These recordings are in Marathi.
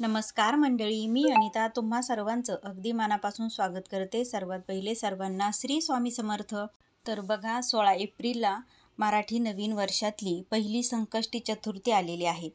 नमस्कार मंडळी, मी अनिता तुम्हा सर्वांचं अगदी मनापासून स्वागत करते। सर्वात पहिले सर्वांना श्री स्वामी समर्थ। तर बघा 16 एप्रिलला मराठी नवीन वर्षातली पहिली संकष्टी चतुर्थी आलेली आहे।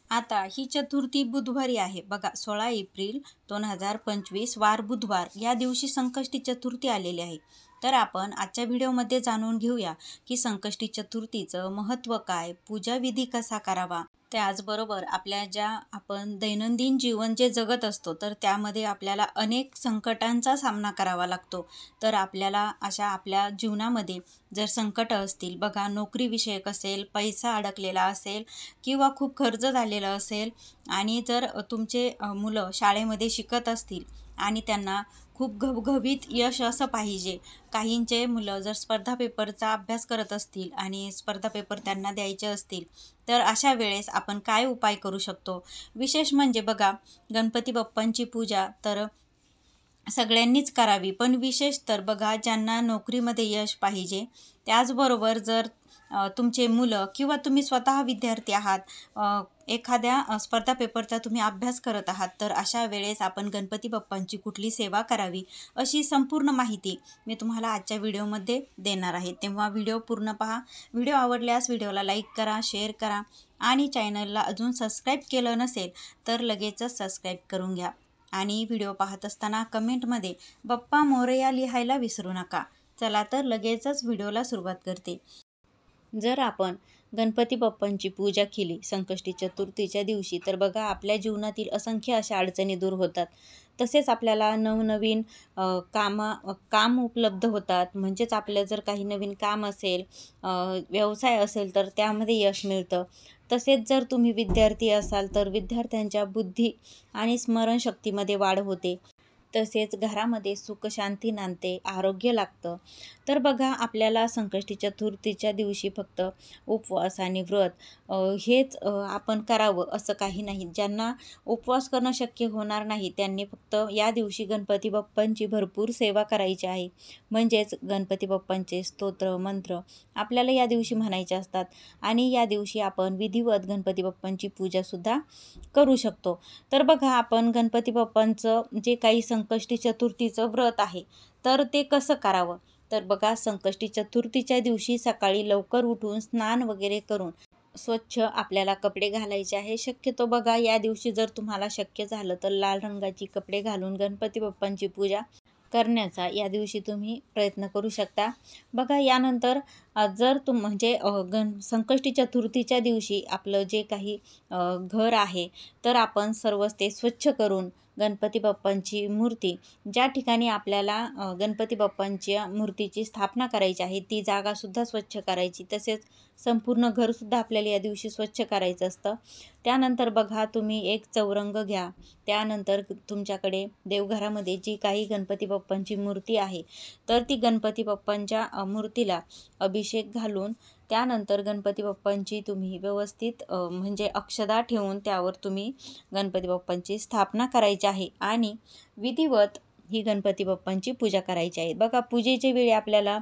आता ही चतुर्थी बुधवारी आहे बघा, 16 एप्रिल 2025 वार बुधवार या दिवशी संकष्टी चतुर्थी आलेली आहे। तर आपण आजच्या व्हिडिओमध्ये जाणून घेऊया की संकष्टी चतुर्थीचं महत्त्व काय, पूजा विधी कसा करावा। त्याचबरोबर आपल्या ज्या आपण दैनंदिन जीवन जे जगत असतो तर त्यामध्ये आपल्याला अनेक संकटांचा सामना करावा लागतो। तर आपल्याला अशा आपल्या जीवनामध्ये जर संकट असतील बघा, नोकरी विषयक असेल, पैसा अडकलेला असेल किंवा खूप खर्च झालेला असेल आणि जर तुमचे मुलं शाळेमध्ये शिकत असतील आणि त्यांना खूप घवघवीत यश असं पाहिजे, काहींचे मुलं जर स्पर्धा पेपरचा अभ्यास करत असतील आणि स्पर्धा पेपर त्यांना द्यायचे असतील तर अशा वेळेस आपण काय उपाय करू शकतो। विशेष म्हणजे बघा, गणपती बाप्पांची पूजा तर सगळ्यांनीच करावी, पण विशेष तर बघा ज्यांना नोकरीमध्ये यश पाहिजे, त्याचबरोबर जर तुमचे मुलं किंवा तुम्ही स्वतः विद्यार्थी आहात, एखाद्या स्पर्धा पेपरचा तुम्ही अभ्यास करत आहात, तर अशा वेळेस आपण गणपती बाप्पांची कुठली सेवा करावी अशी संपूर्ण माहिती मी तुम्हाला आजच्या व्हिडिओमध्ये देणार आहे। तेव्हा व्हिडिओ पूर्ण पहा। व्हिडिओ आवडल्यास व्हिडिओला लाईक करा, शेअर करा आणि चॅनलला अजून सबस्क्राईब केलं नसेल तर लगेचच सबस्क्राईब करून घ्या आणि व्हिडिओ पाहत असताना कमेंटमध्ये बाप्पा मोरया लिहायला विसरू नका। चला तर लगेचच व्हिडिओला सुरुवात करते। जर आपण गणपती बाप्पांची पूजा केली संकष्टी चतुर्थीच्या दिवशी तर बघा आपल्या जीवनातील असंख्य अशा अडचणी दूर होतात। तसेच आपल्याला नवनवीन काम उपलब्ध होतात। म्हणजेच आपलं जर काही नवीन काम असेल, व्यवसाय असेल तर त्यामध्ये यश मिळतं। तसेच जर तुम्ही विद्यार्थी असाल तर विद्यार्थ्यांच्या बुद्धी आणि स्मरणशक्तीमध्ये वाढ होते। तसेच घरामध्ये सुख शांती नांदते, आरोग्य लागतं। तर बघा आपल्याला संकष्टी चतुर्थीच्या दिवशी फक्त उपवास आणि व्रत हेच आपण करावं असं काही नाही। ज्यांना उपवास करणं शक्य होणार नाही त्यांनी फक्त या दिवशी गणपती बाप्पांची भरपूर सेवा करायची आहे। म्हणजेच गणपती बाप्पांचे स्तोत्र मंत्र आपल्याला या दिवशी म्हणायचे असतात आणि या दिवशी आपण विधिवत गणपती बाप्पांची पूजासुद्धा करू शकतो। तर बघा आपण गणपती बाप्पांचं जे काही संकष्टी चतुर्थीचं व्रत आहे तर ते कसं करावं। तर बघा संकष्टी चतुर्थीच्या दिवशी सकाळी लवकर उठून स्नान वगैरे करून स्वच्छ आपल्याला कपडे घालायचे आहे। शक्यतो बघा या दिवशी जर तुम्हाला शक्य झालं तर लाल रंगाची कपडे घालून गणपती बाप्पांची पूजा करण्याचा या दिवशी तुम्ही प्रयत्न करू शकता। बघा यानंतर जर म्हणजे संकष्टी चतुर्थीच्या दिवशी आपलं जे काही घर आहे तर आपण सर्वच ते स्वच्छ करून गणपती बाप्पांची मूर्ती ज्या ठिकाणी आपल्याला गणपती बाप्पांच्या मूर्तीची स्थापना करायची आहे ती जागासुद्धा स्वच्छ करायची। तसेच संपूर्ण घरसुद्धा आपल्याला या दिवशी स्वच्छ करायचं असतं। त्यानंतर बघा तुम्ही एक चौरंग घ्या। त्यानंतर तुमच्याकडे देवघरामध्ये जी काही गणपती बाप्पांची मूर्ती आहे तर ती गणपती बाप्पांच्या मूर्तीला अभिषेक घालून त्यानंतर गणपती बाप्पांची तुम्ही व्यवस्थित म्हणजे अक्षदा ठेवून त्यावर तुम्ही गणपती बाप्पांची स्थापना करायची आहे आणि विधिवत ही गणपती बाप्पांची पूजा करायची आहे। बघा पूजेच्या वेळी आपल्याला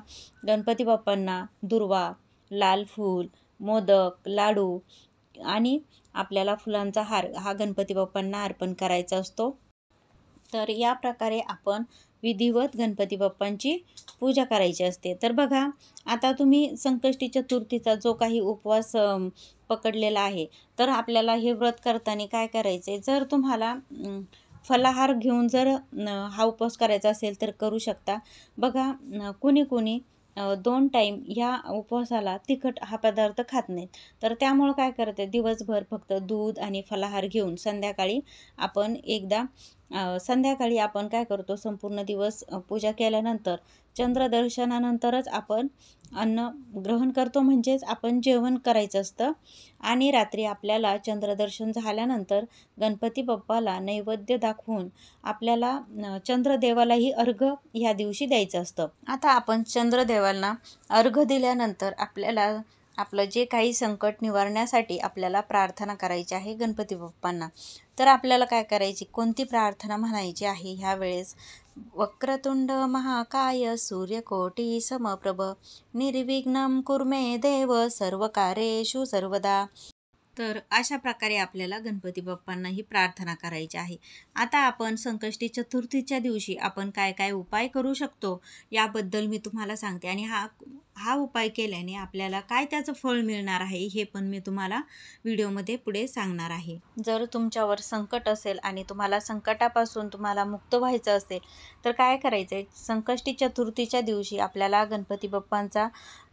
गणपती बाप्पांना दुर्वा, लाल फूल, मोदक, लाडू आणि आपल्याला फुलांचा हार हा गणपती बाप्पांना अर्पण करायचा असतो। तर या प्रकारे आपण विधिवत गणपती बाप्पांची पूजा करायची असते। तर बघा आता तुम्ही संकष्टी चतुर्थीचा जो काही उपवास पकडलेला आहे तर आपल्याला हे व्रत करताना काय करायचे, जर तुम्हाला फलाहार घेऊन जर हा उपवास करायचा असेल तर करू शकता। बघा कोणी 2 टाईम ह्या उपवासाला तिखट हा पदार्थ खात नाहीत, तर त्यामुळं काय करते दिवसभर फक्त दूध आणि फलाहार घेऊन संध्याकाळी आपण काय करतो, संपूर्ण दिवस पूजा केल्यानंतर चंद्रदर्शनानंतरच आपण अन्न ग्रहण करतो। म्हणजेच आपण जेवण करायचं असतं आणि रात्री आपल्याला चंद्रदर्शन झाल्यानंतर गणपती बाप्पाला नैवेद्य दाखवून आपल्याला चंद्रदेवालाही अर्घ्य ह्या दिवशी द्यायचं असतं। आता आपण चंद्रदेवाला अर्घ्य दिल्यानंतर आपल्याला आपलं जे काही संकट निवारण्यासाठी आपल्याला प्रार्थना करायची आहे गणपती बाप्पांना। तर आपल्याला काय करायची, कोणती प्रार्थना म्हणायची आहे ह्या वेळेस, वक्रतुंड महाकाय सूर्यकोटी समप्रभ निर्विघ्नं कुरु मे देव सर्वकार्येषु सर्वदा। तर अशा प्रकारे आपल्याला गणपती बाप्पांनाही प्रार्थना करायची आहे. आता आपण संकष्टी चतुर्थीच्या दिवशी आपण काय काय उपाय करू शकतो याबद्दल मी तुम्हाला सांगते, आणि हा हा उपाय केल्याने आपल्याला काय त्याचं फळ मिळणार आहे हे पण मी तुम्हाला व्हिडिओमध्ये पुढे सांगणार आहे. जर तुमच्यावर संकट असेल आणि तुम्हाला संकटापासून तुम्हाला मुक्त व्हायचं असेल तर काय करायचं आहे, संकष्टी चतुर्थीच्या दिवशी आपल्याला गणपती बाप्पांचा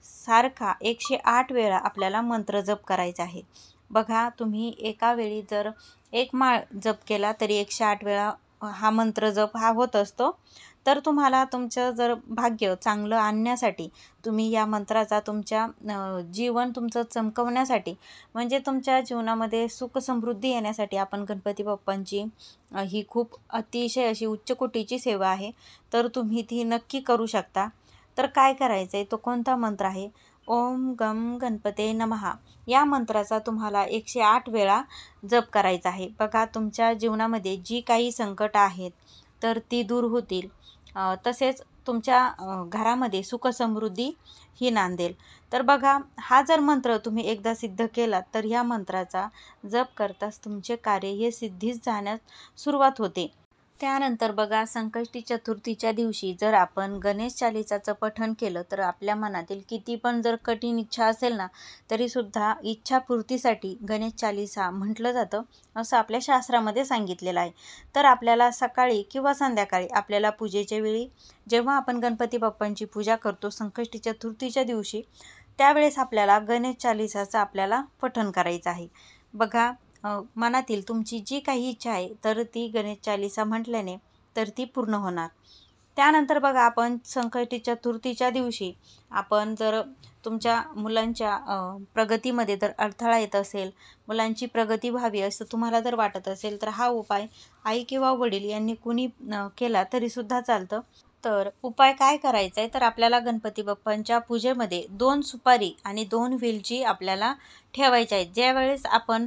सारखा 108 वेळा आपल्याला मंत्र जप करायचा आहे. बघा, तुम्ही एका वेळी जर एक माळ जप केला तरी 108 वेळा हा मंत्र जप हा होत असतो. तर तुम्हाला तुमचं जर भाग्य चांगलं आणण्यासाठी तुम्ही या मंत्राचा तुमच्या जीवन तुमचं चमकवण्यासाठी, म्हणजे तुमच्या जीवनामध्ये सुख समृद्धी येण्यासाठी आपण गणपती बाप्पांची ही खूप अतिशय अशी उच्च कोटीची सेवा आहे. तर तुम्ही ती नक्की करू शकता. तर काय करायचं आहे, तो कोणता मंत्र आहे, ओम गम गणपते नमः या मंत्राचा तुम्हाला 108 वेळा जप करायचा आहे. बघा, तुमच्या जीवनामध्ये जी काही संकट आहेत तर ती दूर होतील. तसेच तुमच्या घरामध्ये सुखसमृद्धी ही नांदेल. तर बघा, हा जर मंत्र तुम्ही एकदा सिद्ध केला तर या मंत्राचा जप करताच तुमचे कार्य हे सिद्धीस जाण्यास सुरुवात होते. त्यानंतर बघा, संकष्टी चतुर्थीच्या दिवशी जर आपण गणेश चालिसाचं पठण केलं तर आपल्या मनातील किती पण जर कठीण इच्छा असेल ना, तरीसुद्धा इच्छापूर्तीसाठी गणेश चालिसा म्हटलं जातं असं आपल्या शास्त्रामध्ये सांगितलेलं आहे. तर आपल्याला सकाळी किंवा संध्याकाळी आपल्याला पूजेच्या वेळी जेव्हा आपण गणपती बाप्पांची पूजा करतो संकष्टी चतुर्थीच्या दिवशी, त्यावेळेस आपल्याला गणेश चालिसाचं आपल्याला पठण करायचं आहे. बघा, मनातील तुमची जी काही इच्छा आहे तर ती गणेश चालिसा म्हटल्याने तर ती पूर्ण होणार. त्यानंतर बघा, आपण संकष्टी चतुर्थीच्या दिवशी आपण जर तुमच्या मुलांच्या प्रगतीमध्ये जर अडथळा येत असेल, मुलांची प्रगती व्हावी असं तुम्हाला जर वाटत असेल तर हा उपाय आई किंवा वडील यांनी कुणी केला तरीसुद्धा चालतं. तर उपाय काय करायचा आहे, तर आपल्याला गणपती बाप्पांच्या पूजेमध्ये 2 सुपारी आणि 2 वेलची आपल्याला ठेवायच्या आहेत. ज्यावेळेस आपण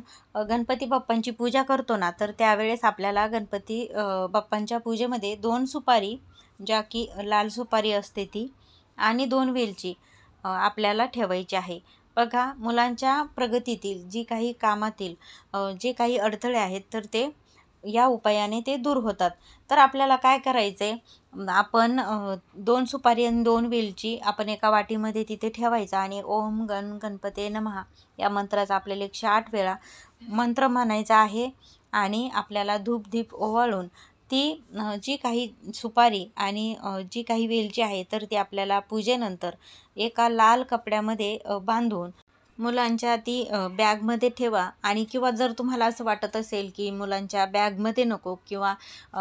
गणपती बाप्पांची पूजा करतो ना, तर त्यावेळेस आपल्याला गणपती बाप्पांच्या पूजेमध्ये 2 सुपारी, ज्या की लाल सुपारी असते ती, आणि 2 वेलची आपल्याला ठेवायची आहे. बघा, मुलांच्या प्रगतीतील जी काही कामातील जे काही अडथळे आहेत तर ते या उपायाने ते दूर होतात. तर आपल्याला काय करायचं आहे, आपण 2 सुपारी आणि 2 वेलची आपण एका वाटीमध्ये तिथे ठेवायचा आणि ओम गण गणपते नमः या मंत्राचा आपल्याला 108 वेळा मंत्र म्हणायचा आहे. आणि आपल्याला धूप-दीप ओवाळून ती जी काही सुपारी आणि जी काही वेलची आहे तर ती आपल्याला पूजेनंतर एका लाल कपड्यामध्ये बांधून मुलांच्या ती बॅगमध्ये ठेवा. आणि किंवा जर तुम्हाला असं वाटत असेल की मुलांच्या बॅगमध्ये नको, किंवा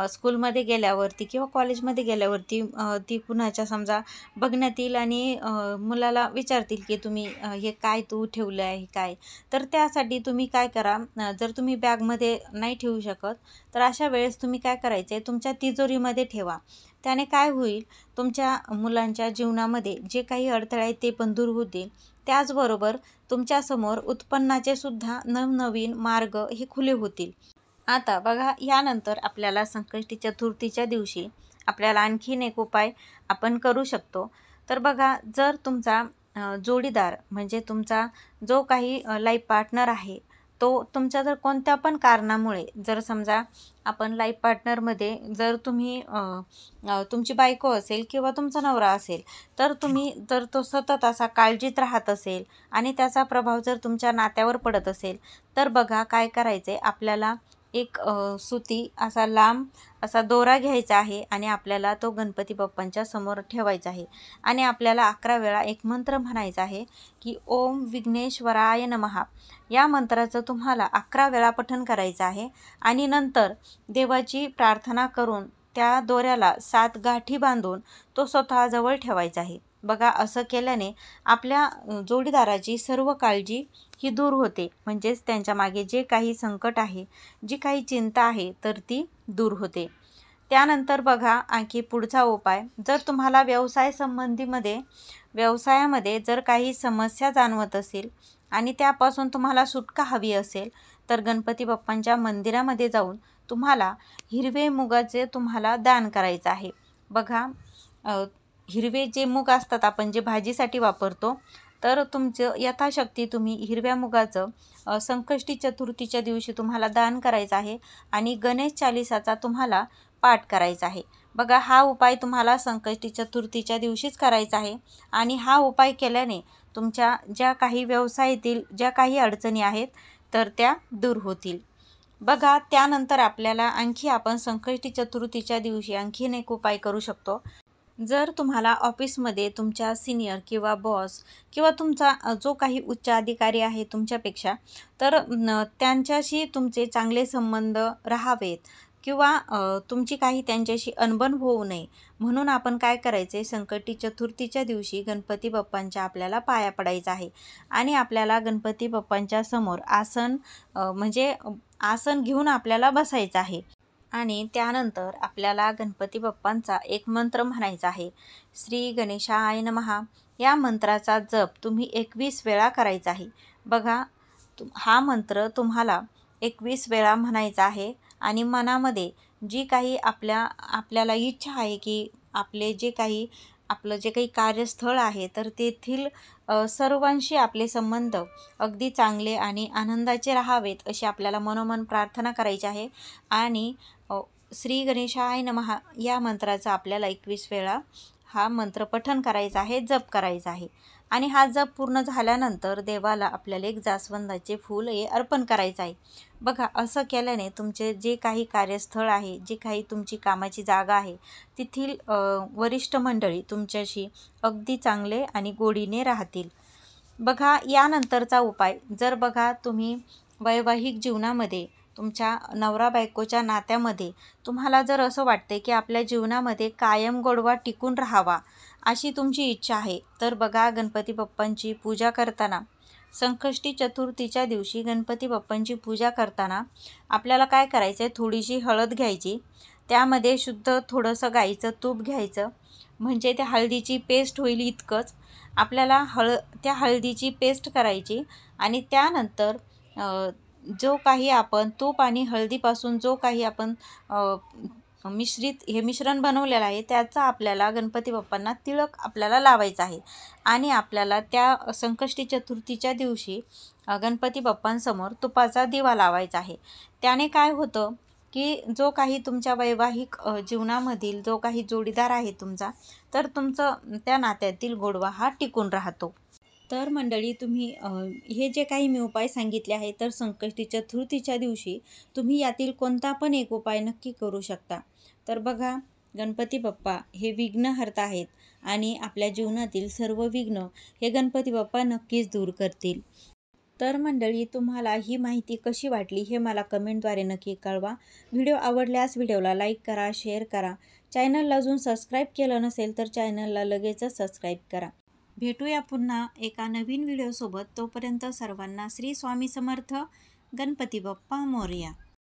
स्कूलमध्ये गेल्यावरती किंवा कॉलेजमध्ये गेल्यावरती ती कुणाच्या समजा बघण्यात येईल आणि मुलाला विचारतील की तुम्ही हे काय तू ठेवलं आहे काय, तर त्यासाठी तुम्ही काय करा, जर तुम्ही बॅगमध्ये नाही ठेवू शकत तर अशा वेळेस तुम्ही काय करायचे, तुमच्या तिजोरीमध्ये ठेवा. त्याने काय होईल, तुमच्या मुलांच्या जीवनामध्ये जे काही अडथळे आहेत ते पण दूर होतील. त्याचबरोबर तुमच्यासमोर उत्पन्नाचे सुद्धा नवनवीन मार्ग हे खुले होतील. आता बघा, यानंतर आपल्याला संकष्टी चतुर्थीच्या दिवशी आपल्याला आणखीन एक उपाय आपण करू शकतो. तर बघा, जर तुमचा जोडीदार म्हणजे तुमचा जो काही लाईफ पार्टनर आहे तो तुमच्या जर कोणत्या पण कारणामुळे, जर समजा आपण लाईफ पार्टनरमध्ये जर तुम्ही तुमची बायको असेल किंवा तुमचा नवरा असेल, तर तुम्ही जर तो सतत असा काळजीत राहत असेल आणि त्याचा प्रभाव जर तुमच्या नात्यावर पडत असेल, तर बघा काय करायचं आहे, आपल्याला एक सुती असा लांब असा दोरा घ्यायचा आहे आणि आपल्याला तो गणपती बाप्पांच्या समोर ठेवायचा आहे. आणि आपल्याला 11 वेळा एक मंत्र म्हणायचा आहे की ओम विघ्नेश्वराय नमः या मंत्राचं तुम्हाला 11 वेळा पठण करायचं आहे. आणि नंतर देवाची प्रार्थना करून त्या दोऱ्याला 7 गाठी बांधून तो स्वतःजवळ ठेवायचा आहे. बघा, असं केल्याने आपल्या जोडीदाराची सर्व काळजी ही दूर होते, म्हणजेच त्यांच्या मागे जे काही संकट आहे, जी काही चिंता आहे तर ती दूर होते. त्यानंतर बघा, आणखी पुढचा उपाय, जर तुम्हाला व्यवसायामध्ये जर काही समस्या जाणवत असेल आणि त्यापासून तुम्हाला सुटका हवी असेल, तर गणपती बाप्पांच्या मंदिरामध्ये जाऊन तुम्हाला हिरवे मुगाचे तुम्हाला दान करायचं आहे. बघा, हिरवे जे मूग असतात आपण जे भाजीसाठी वापरतो तर तुमचं यथाशक्ती तुम्ही हिरव्या मुगाचं संकष्टी चतुर्थीच्या दिवशी तुम्हाला दान करायचं आहे आणि गणेश चालिसाचा तुम्हाला पाठ करायचा आहे। बघा, हा उपाय तुम्हाला संकष्टी चतुर्थीच्या दिवशीच करायचा आहे आणि हा उपाय केल्याने तुमच्या ज्या काही व्यवसायातील ज्या काही अडचणी आहेत तर त्या दूर होतील। बघा, त्यानंतर आपल्याला आपण संकष्टी चतुर्थीच्या दिवशी आणखीन एक उपाय करू शकतो। जर तुम्हाला ऑफिसमध्ये तुमच्या सीनियर किंवा बॉस किंवा तुमचा जो काही उच्च अधिकारी आहे तुमच्यापेक्षा, तर त्यांच्याशी तुमचे चांगले संबंध राहावेत किंवा तुमची काही त्यांच्याशी अनबन होऊ नये म्हणून आपण काय करायचे, संकष्टी चतुर्थीच्या दिवशी गणपती बाप्पांच्या आपल्याला पाया पडायचं आहे आणि आपल्याला गणपती बाप्पांच्या समोर आसन घेऊन आपल्याला बसायचं आहे आणि त्यानंतर आपल्याला गणपती बाप्पांचा एक मंत्र म्हणायचा आहे, श्री गणेशाय नमः। या मंत्राचा जप तुम्ही 21 वेळा करायचा आहे। बघा, हा मंत्र तुम्हाला 21 वेळा म्हणायचा आहे आणि मनामध्ये जी काही आपल्याला इच्छा आहे की आपलं जे काही कार्यस्थळ आहे तर तेथील सर्वांशी आपले संबंध अगदी चांगले आणि आनंदाचे राहावेत अशी आपल्याला मनोमन प्रार्थना करायची आहे आणि श्री गणेशाय नमः या मंत्राचा आपल्याला 21 वेळा हा मंत्र पठण करायचा आहे, जप करायचा आहे आणि हा जप पूर्ण झाल्यानंतर देवाला आपल्याला एक जास्वंदाचे फूल हे अर्पण करायचं आहे। बघा, असं केल्याने तुमचे जे काही कार्यस्थळ आहे, जे काही तुमची कामाची जागा आहे तेथील वरिष्ठ मंडळी तुमच्याशी अगदी चांगले आणि गोडीने राहतील। बघा, यानंतरचा उपाय, जर बघा तुम्ही वैवाहिक जीवनामध्ये तुमच्या नवरा बायकोच्या नात्यामध्ये तुम्हाला जर असं वाटते की आपल्या जीवनामध्ये कायम गोडवा टिकून राहावा अशी तुमची इच्छा आहे, तर बघा, गणपती बाप्पांची पूजा करताना, संकष्टी चतुर्थीच्या दिवशी गणपती बाप्पांची पूजा करताना आपल्याला काय करायचं आहे, थोडीशी हळद घ्यायची, त्यामध्ये शुद्ध थोडंसं गाईचं तूप घ्यायचं, म्हणजे त्या हळदीची पेस्ट होईल इतकंच आपल्याला त्या हळदीची पेस्ट करायची आणि त्यानंतर जो काही आपण तूप आणि हळदीपासून जो काही आपण मिश्रण बनवलेलं आहे त्याचा आपल्याला गणपती बाप्पांना तिळक आपल्याला लावायचा आहे आणि आपल्याला त्या संकष्टी चतुर्थीच्या दिवशी गणपती बाप्पांसमोर तुपाचा दिवा लावायचा आहे। त्याने काय होतं की जो काही तुमच्या वैवाहिक जीवनामधील जो काही जोडीदार आहे तुमचा, तर तुमचं त्या नात्यातील गोडवा हा टिकून राहतो। तर मंडळी, तुम्ही हे जे काही मी उपाय सांगितले आहे तर संकष्टी चतुर्थीच्या दिवशी तुम्ही यातील कोणता पण एक उपाय नक्की करू शकता। तर बघा, गणपती बाप्पा हे विघ्नहर्ता आहेत आणि आपल्या जीवनातील सर्व विघ्न हे गणपती बाप्पा नक्कीच दूर करतील। तर मंडळी, तुम्हाला ही माहिती कशी वाटली हे मला कमेंटद्वारे नक्की कळवा। व्हिडिओ आवडल्यास व्हिडिओला लाईक करा, शेअर करा। चॅनलला अजून सबस्क्राईब केलं नसेल तर चॅनलला लगेचच सबस्क्राईब करा। भेटूया पुन्हा एका नवीन व्हिडिओसोबत। तोपर्यंत सर्वांना श्री स्वामी समर्थ, गणपती बाप्पा मोरया।